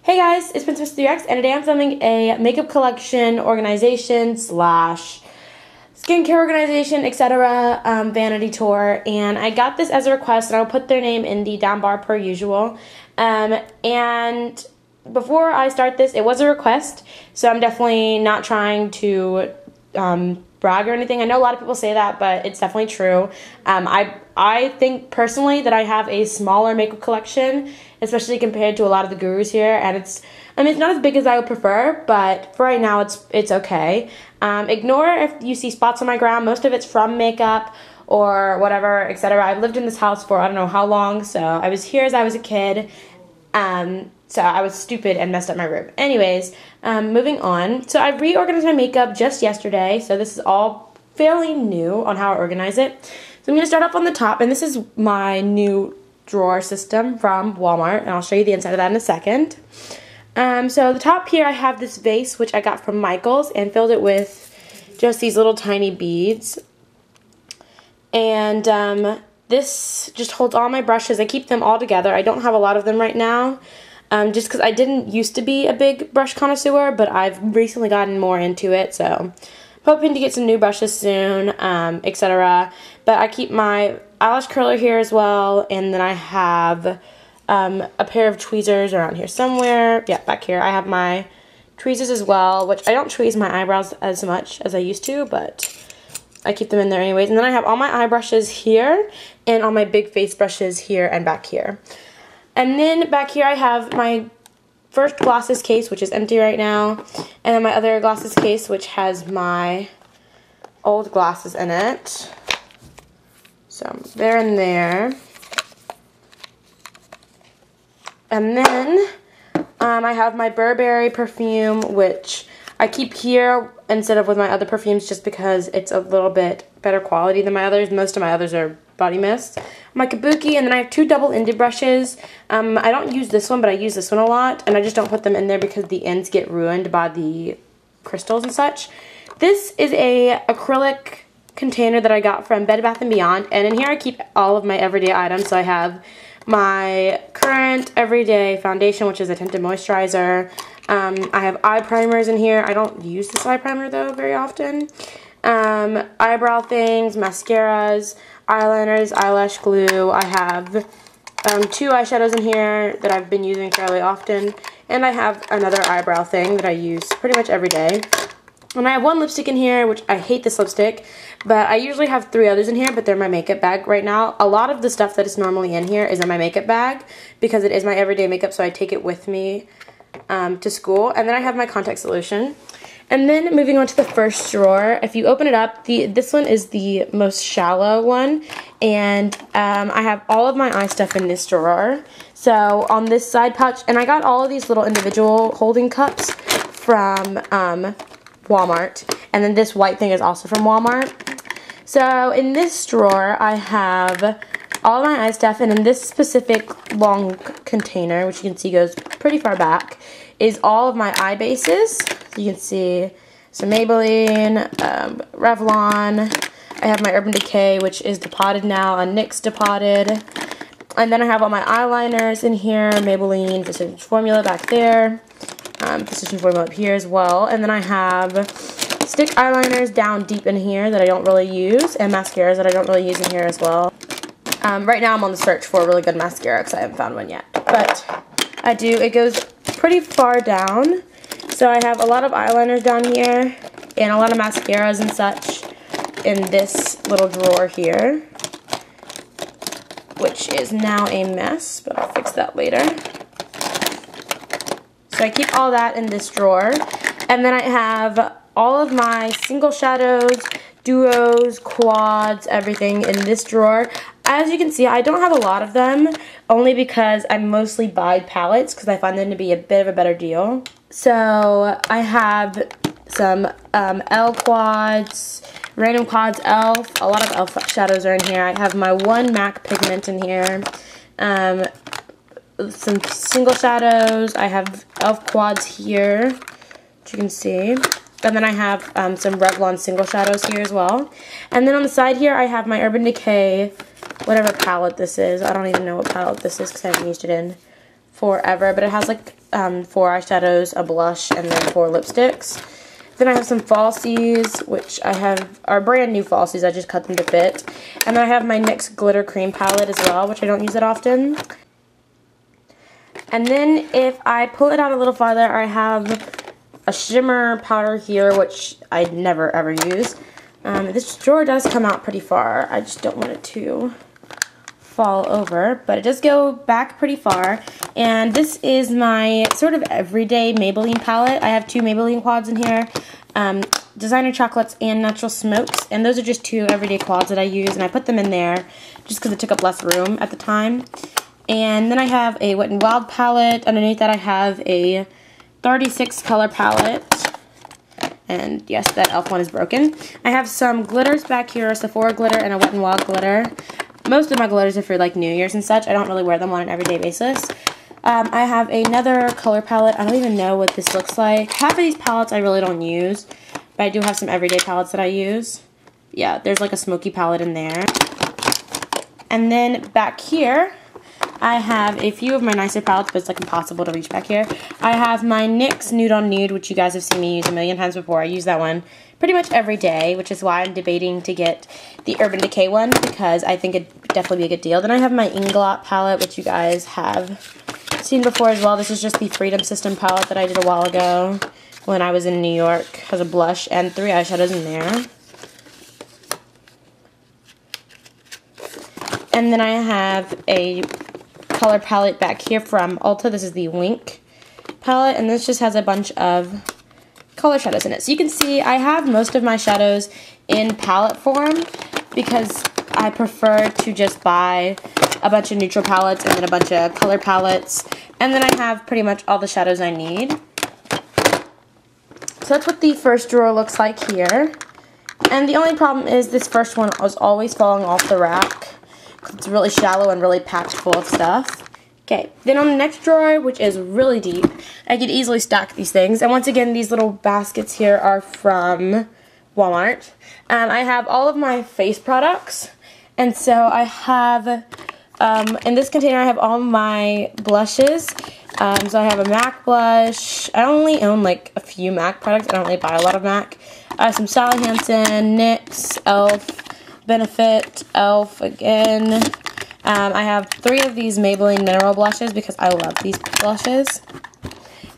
Hey guys, it's Princess 3X, and today I'm filming a makeup collection organization slash skincare organization, etc. Vanity tour, and I got this as a request, and I'll put their name in the down bar per usual. And before I start this, it was a request, so I'm definitely not trying to brag or anything. I know a lot of people say that, but it's definitely true. I think personally that I have a smaller makeup collection, especially compared to a lot of the gurus here, and it's not as big as I would prefer, but for right now it's okay. Ignore if you see spots on my ground. Most of it's from makeup or whatever, etc. I've lived in this house for I don't know how long, so I was here as I was a kid. So I was stupid and messed up my room. Anyways, moving on. So I reorganized my makeup just yesterday, so this is all fairly new on how I organize it. So I'm going to start off on the top, and this is my new drawer system from Walmart, and I'll show you the inside of that in a second. So the top here I have this vase, which I got from Michael's, and filled it with just these little tiny beads. And this just holds all my brushes. I keep them all together. I don't have a lot of them right now, just because I didn't used to be a big brush connoisseur, but I've recently gotten more into it, so I'm hoping to get some new brushes soon, etc. But I keep my eyelash curler here as well, and then I have a pair of tweezers around here somewhere. Yeah, back here. I have my tweezers as well, which I don't tweeze my eyebrows as much as I used to, but I keep them in there anyways. And then I have all my eye brushes here, and all my big face brushes here and back here. And then back here I have my first glasses case, which is empty right now, and then my other glasses case, which has my old glasses in it. So they're in there. And then I have my Burberry perfume, which I keep here instead of with my other perfumes just because it's a little bit better quality than my others. Most of my others are body mist. My Kabuki, and then I have two double-ended brushes. I don't use this one, but I use this one a lot, and I just don't put them in there because the ends get ruined by the crystals and such. This is a acrylic container that I got from Bed Bath & Beyond, and in here I keep all of my everyday items. So I have my current everyday foundation, which is a tinted moisturizer. I have eye primers in here. I don't use this eye primer though very often. Eyebrow things, mascaras, eyeliners, eyelash glue. I have two eyeshadows in here that I've been using fairly often, and I have another eyebrow thing that I use pretty much every day. And I have one lipstick in here, which I hate this lipstick, but I usually have three others in here, but they're my makeup bag right now. A lot of the stuff that is normally in here is in my makeup bag because it is my everyday makeup, so I take it with me to school. And then I have my contact solution. And then moving on to the first drawer, if you open it up, this one is the most shallow one, and I have all of my eye stuff in this drawer. So on this side pouch, and I got all of these little individual holding cups from Walmart, and then this white thing is also from Walmart. So in this drawer, I have all of my eye stuff, and in this specific long container, which you can see goes pretty far back, is all of my eye bases. You can see some Maybelline, Revlon. I have my Urban Decay, which is depotted now, a NYX depotted. And then I have all my eyeliners in here, Maybelline Precision Formula back there, Precision Formula up here as well. And then I have stick eyeliners down deep in here that I don't really use, and mascaras that I don't really use in here as well. Right now I'm on the search for a really good mascara because I haven't found one yet. But I do. It goes pretty far down. So I have a lot of eyeliners down here and a lot of mascaras and such in this little drawer here, which is now a mess, but I'll fix that later. So I keep all that in this drawer. And then I have all of my single shadows, duos, quads, everything in this drawer. As you can see, I don't have a lot of them, only because I mostly buy palettes because I find them to be a bit of a better deal. So I have some L quads, random quads, ELF. A lot of ELF shadows are in here. I have my one MAC pigment in here. Some single shadows. I have ELF quads here, which you can see. And then I have some Revlon single shadows here as well. And then on the side here, I have my Urban Decay, whatever palette this is. I don't even know what palette this is because I haven't used it in forever. But it has like 4 eyeshadows, a blush, and then 4 lipsticks. Then I have some falsies, which are brand new falsies. I just cut them to fit. And then I have my NYX Glitter Cream palette as well, which I don't use that often. And then if I pull it out a little farther, I have a shimmer powder here, which I never ever use. This drawer does come out pretty far. I just don't want it to fall over, but it does go back pretty far. And this is my sort of everyday Maybelline palette. I have 2 Maybelline quads in here, Designer Chocolates and Natural Smokes, and those are just 2 everyday quads that I use, and I put them in there just because it took up less room at the time. And then I have a Wet n Wild palette. Underneath that I have a 36 color palette. And yes, that e.l.f. one is broken. I have some glitters back here, a Sephora glitter and a Wet n Wild glitter. Most of my glitters are for like New Year's and such. I don't really wear them on an everyday basis. I have another color palette. I don't even know what this looks like. Half of these palettes I really don't use, but I do have some everyday palettes that I use. Yeah, there's like a smoky palette in there. And then back here, I have a few of my nicer palettes, but it's like impossible to reach back here. I have my NYX Nude on Nude, which you guys have seen me use a million times before. I use that one pretty much every day, which is why I'm debating to get the Urban Decay one, because I think it'd definitely be a good deal. Then I have my Inglot palette, which you guys have seen before as well. This is just the Freedom System palette that I did a while ago when I was in New York. It has a blush and 3 eyeshadows in there. And then I have a color palette back here from Ulta. This is the Wink palette, and this just has a bunch of color shadows in it. So you can see I have most of my shadows in palette form because I prefer to just buy a bunch of neutral palettes and then a bunch of color palettes, and then I have pretty much all the shadows I need. So that's what the first drawer looks like here. And the only problem is this first one was always falling off the rack. It's really shallow and really packed full of stuff. Okay, then on the next drawer, which is really deep, I could easily stack these things. And once again, these little baskets here are from Walmart. I have all of my face products. And so I have, in this container, I have all my blushes. So I have a MAC blush. I only own like a few MAC products. I don't really buy a lot of MAC. I have some Sally Hansen, NYX, e.l.f., Benefit, e.l.f. again. I have 3 of these Maybelline mineral blushes because I love these blushes.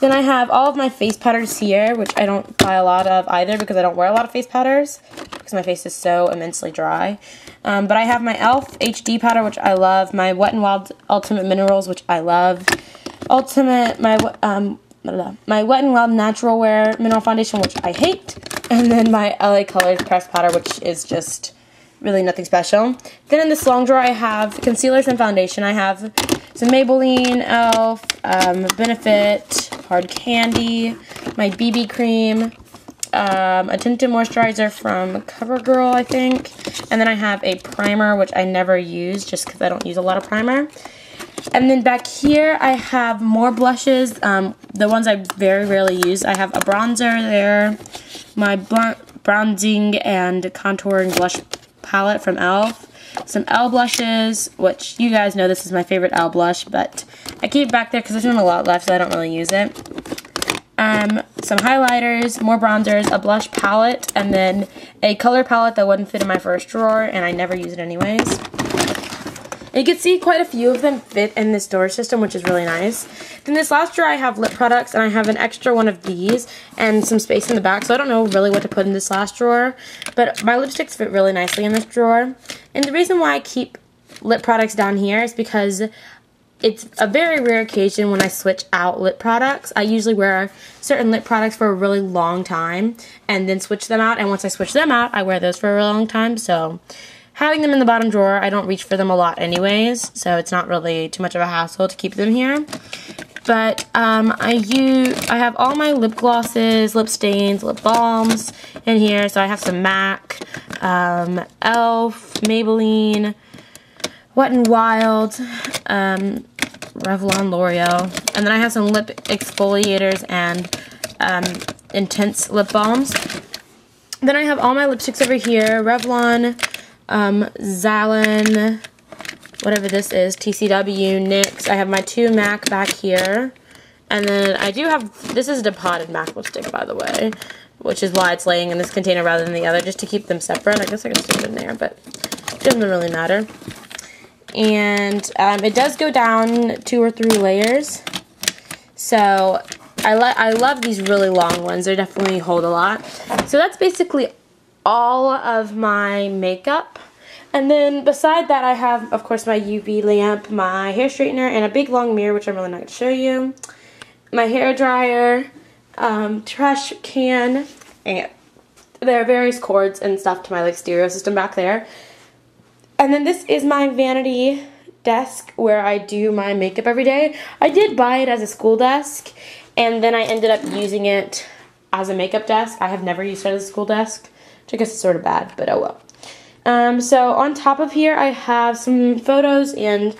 Then I have all of my face powders here, which I don't buy a lot of either because I don't wear a lot of face powders because my face is so immensely dry. But I have my e.l.f. HD powder, which I love, my Wet n Wild Ultimate Minerals, which I love, my Wet n Wild Natural Wear Mineral Foundation, which I hate, and then my LA Colors Pressed Powder, which is just really nothing special. Then in this long drawer I have concealers and foundation. I have some Maybelline, e.l.f., Benefit, Hard Candy, my BB cream, a tinted moisturizer from CoverGirl, I think, and then I have a primer, which I never use just because I don't use a lot of primer. And then back here I have more blushes, the ones I very rarely use. I have a bronzer there, my bronzing and contouring blush palette from e.l.f., some e.l.f. blushes, which you guys know this is my favorite e.l.f. blush, but I keep it back there because there's not a lot left, so I don't really use it. Some highlighters, more bronzers, a blush palette, and then a color palette that wouldn't fit in my first drawer, and I never use it anyways. You can see quite a few of them fit in this storage system, which is really nice. Then this last drawer I have lip products, and I have an extra one of these and some space in the back, so I don't know really what to put in this last drawer. But my lipsticks fit really nicely in this drawer. And the reason why I keep lip products down here is because it's a very rare occasion when I switch out lip products. I usually wear certain lip products for a really long time and then switch them out, and once I switch them out, I wear those for a really long time, so having them in the bottom drawer, I don't reach for them a lot anyways, so it's not really too much of a hassle to keep them here. But I have all my lip glosses, lip stains, lip balms in here. So I have some MAC, e.l.f., Maybelline, Wet n Wild, Revlon, L'Oreal, and then I have some lip exfoliators and intense lip balms. Then I have all my lipsticks over here, Revlon, Zalin, whatever this is, TCW, NYX. I have my 2 MAC back here. And then I do have, this is a potted MAC lipstick, by the way, which is why it's laying in this container rather than the other, just to keep them separate. I guess I can stick it in there, but it doesn't really matter. And it does go down 2 or 3 layers. So I love these really long ones. They definitely hold a lot. So that's basically all of my makeup. And then beside that, I have, of course, my UV lamp, my hair straightener, and a big long mirror, which I'm really not going to show you. My hair dryer, trash can, and there are various cords and stuff to my like stereo system back there. And then this is my vanity desk where I do my makeup every day. I did buy it as a school desk, and then I ended up using it as a makeup desk. I have never used it as a school desk, which I guess is sort of bad, but oh well. So on top of here, I have some photos and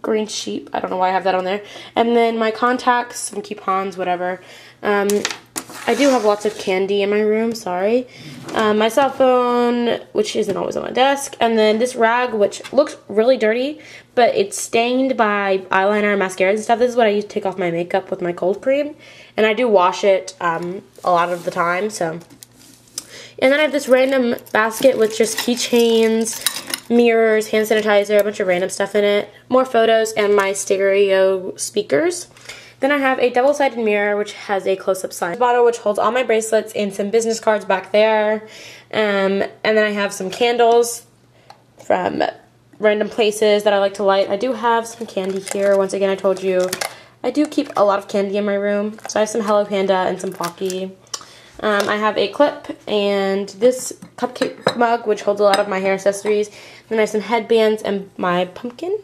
green sheep. I don't know why I have that on there. And then my contacts, some coupons, whatever. I do have lots of candy in my room, sorry. My cell phone, which isn't always on my desk. And then this rag, which looks really dirty, but it's stained by eyeliner and mascaras and stuff. This is what I use to take off my makeup with my cold cream. And I do wash it a lot of the time, so. And then I have this random basket with just keychains, mirrors, hand sanitizer, a bunch of random stuff in it, more photos, and my stereo speakers. Then I have a double-sided mirror, which has a close-up sign bottle, which holds all my bracelets, and some business cards back there. And then I have some candles from random places that I like to light. I do have some candy here. Once again, I told you, I do keep a lot of candy in my room. So I have some Hello Panda and some Pocky. I have a clip and this cupcake mug, which holds a lot of my hair accessories. Then I have some headbands and my pumpkin.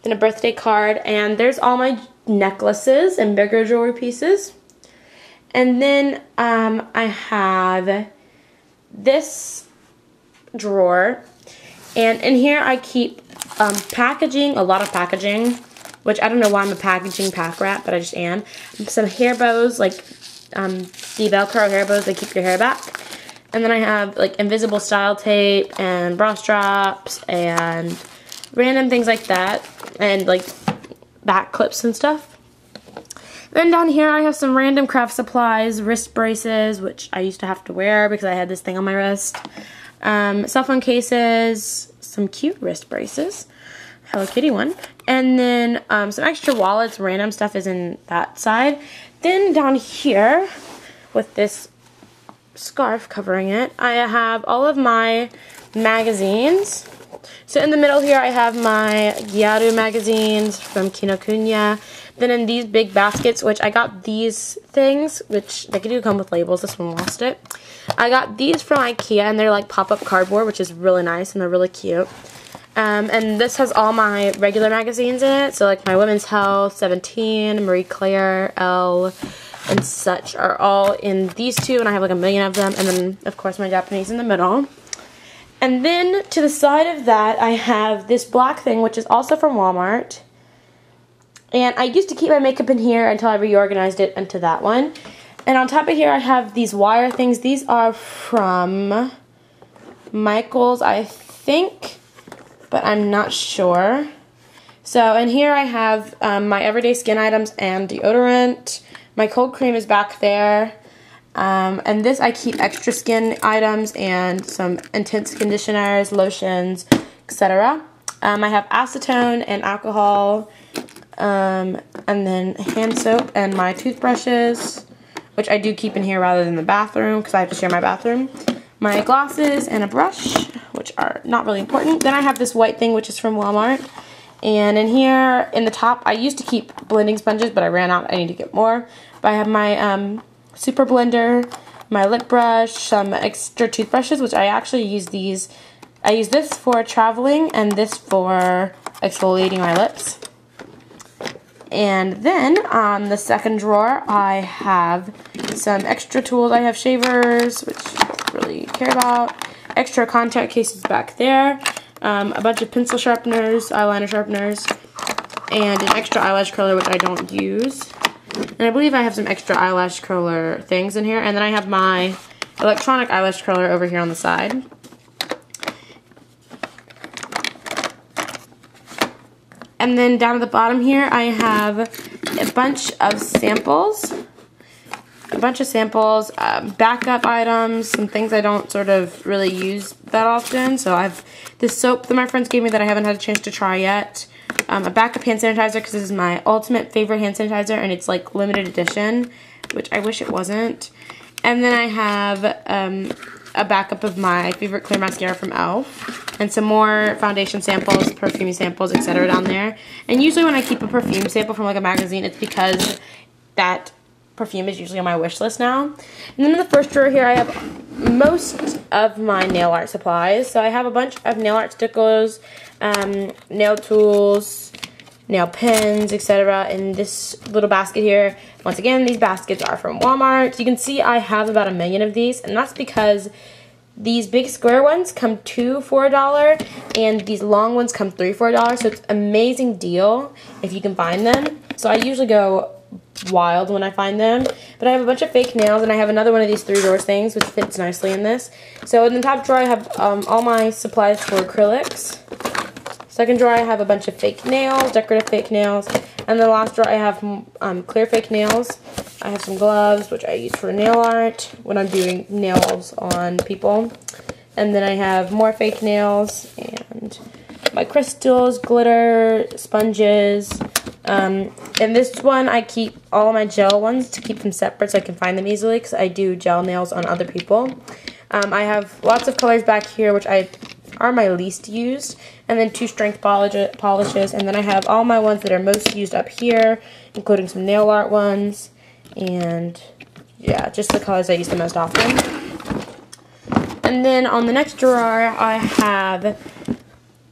Then a birthday card, and there's all my necklaces and bigger jewelry pieces. And then I have this drawer, and in here I keep packaging, a lot of packaging, which I don't know why I'm a packaging pack rat, but I just am. Some hair bows, like the Velcro hair bows that keep your hair back. And then I have like invisible style tape and bra straps and random things like that, and like back clips and stuff. Then down here I have some random craft supplies, wrist braces, which I used to have to wear because I had this thing on my wrist. Cell phone cases, some cute wrist braces, Hello Kitty one, and then some extra wallets, random stuff is in that side. Then down here, with this scarf covering it, I have all of my magazines. So in the middle here I have my Gyaru magazines from Kinokuniya. Then in these big baskets, which I got these things, which they do come with labels, this one lost it. I got these from Ikea, and they're like pop-up cardboard, which is really nice, and they're really cute. And this has all my regular magazines in it, so like my Women's Health, 17, Marie Claire, Elle, and such are all in these two, and I have like a million of them, and then of course my Japanese in the middle. And then to the side of that I have this black thing, which is also from Walmart, and I used to keep my makeup in here until I reorganized it into that one. And on top of here I have these wire things. These are from Michael's, I think, but I'm not sure. So in here I have my everyday skin items and deodorant. My cold cream is back there. And this I keep extra skin items and some intense conditioners, lotions, etc. I have acetone and alcohol, and then hand soap and my toothbrushes, which I do keep in here rather than the bathroom because I have to share my bathroom. My glasses and a brush, which are not really important. Then I have this white thing, which is from Walmart. And in here, in the top, I used to keep blending sponges, but I ran out. I need to get more. But I have my super blender, my lip brush, some extra toothbrushes, which I actually use these. I use this for traveling and this for exfoliating my lips. And then on the second drawer, I have some extra tools. I have shavers, which I don't really care about. Extra contact cases back there. A bunch of pencil sharpeners, eyeliner sharpeners, and an extra eyelash curler, which I don't use. And I believe I have some extra eyelash curler things in here. And then I have my electronic eyelash curler over here on the side. And then down at the bottom here, I have a bunch of samples. Backup items, some things I don't sort of really use that often. So I have this soap that my friends gave me that I haven't had a chance to try yet. A backup hand sanitizer, because this is my ultimate favorite hand sanitizer, and it's like limited edition, which I wish it wasn't. And then I have a backup of my favorite clear mascara from e.l.f. and some more foundation samples, perfume samples, etc. down there. And usually when I keep a perfume sample from like a magazine, it's because that perfume is usually on my wish list now. And then in the first drawer here, I have most of my nail art supplies. So I have a bunch of nail art stickers, nail tools, nail pens, etc. in this little basket here. Once again, these baskets are from Walmart. You can see I have about 1 million of these, and that's because these big square ones come 2 for $1, and these long ones come 3 for $1. So it's an amazing deal if you can find them. So I usually go wild when I find them. But I have a bunch of fake nails, and I have another one of these 3 drawers things, which fits nicely in this. So in the top drawer, I have all my supplies for acrylics. Second drawer, I have a bunch of fake nails, decorative fake nails. And the last drawer, I have clear fake nails. I have some gloves, which I use for nail art when I'm doing nails on people. And then I have more fake nails and my crystals, glitter, sponges. In this one, I keep all my gel ones to keep them separate so I can find them easily, because I do gel nails on other people. I have lots of colors back here, which are my least used, and then 2 strength polishes, and then I have all my ones that are most used up here, including some nail art ones, and yeah, just the colors I use the most often. And then on the next drawer, I have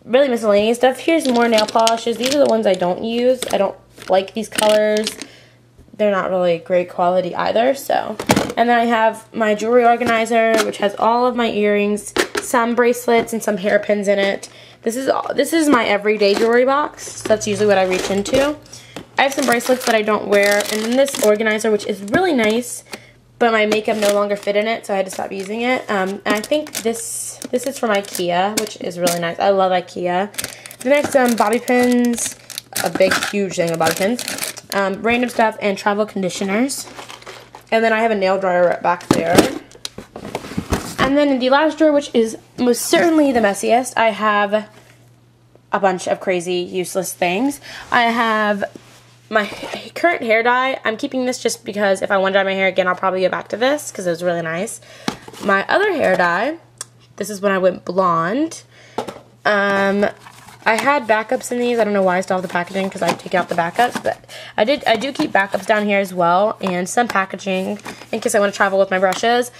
really miscellaneous stuff. Here's more nail polishes. These are the ones I don't use. I don't like these colors. They're not really great quality either, so. And then I have my jewelry organizer, which has all of my earrings, some bracelets, and some hairpins in it. This is my everyday jewelry box, so that's usually what I reach into. I have some bracelets that I don't wear, and then this organizer, which is really nice, but my makeup no longer fit in it, so I had to stop using it. And I think this is from IKEA, which is really nice. I love IKEA. The next, bobby pins, a big, huge thing of bobby pins, random stuff, and travel conditioners. And then I have a nail dryer right back there. And then in the last drawer, which is most certainly the messiest, I have a bunch of crazy, useless things. I have my current hair dye. I'm keeping this just because if I want to dye my hair again, I'll probably get back to this because it was really nice. My other hair dye, this is when I went blonde. I had backups in these. I don't know why I still have the packaging because I take out the backups, but I do keep backups down here as well, and some packaging in case I want to travel with my brushes.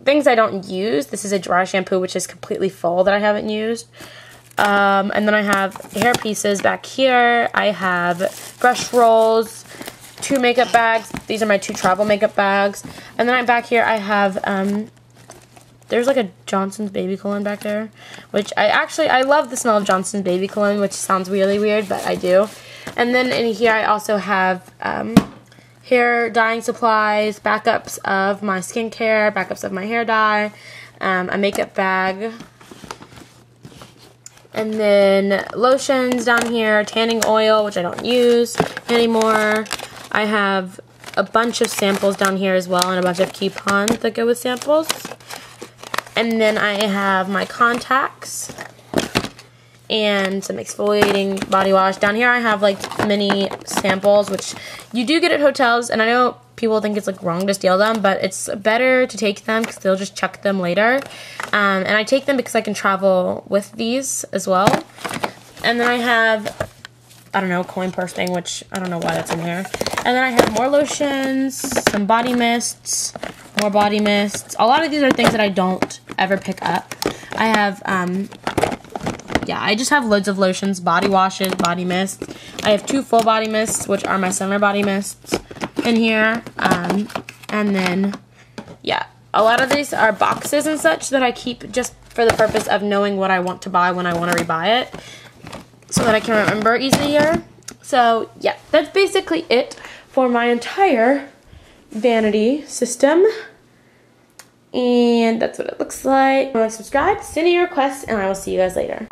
Things I don't use. This is a dry shampoo which is completely full that I haven't used. And then I have hair pieces back here. I have brush rolls, 2 makeup bags. These are my 2 travel makeup bags. And then back here I have, there's like a Johnson's baby cologne back there, which I love the smell of Johnson's baby cologne, which sounds really weird, but I do. And then in here I also have hair dyeing supplies, backups of my skincare, backups of my hair dye, a makeup bag, and then lotions down here, tanning oil, which I don't use anymore. I have a bunch of samples down here as well, and a bunch of coupons that go with samples. And then I have my contacts and some exfoliating body wash. Down here I have like mini samples, which you do get at hotels, and I know people think it's like wrong to steal them, but it's better to take them because they'll just chuck them later. And I take them because I can travel with these as well. And then I have, I don't know, a coin purse thing, which I don't know why that's in here. And then I have more lotions, some body mists, more body mists. A lot of these are things that I don't ever pick up. I have, yeah, I just have loads of lotions, body washes, body mists. I have 2 full body mists, which are my summer body mists in here. And then, yeah, a lot of these are boxes and such that I keep just for the purpose of knowing what I want to buy when I want to rebuy it, so that I can remember easier. So, yeah, that's basically it for my entire vanity system. And that's what it looks like. Subscribe, send in your requests, and I will see you guys later.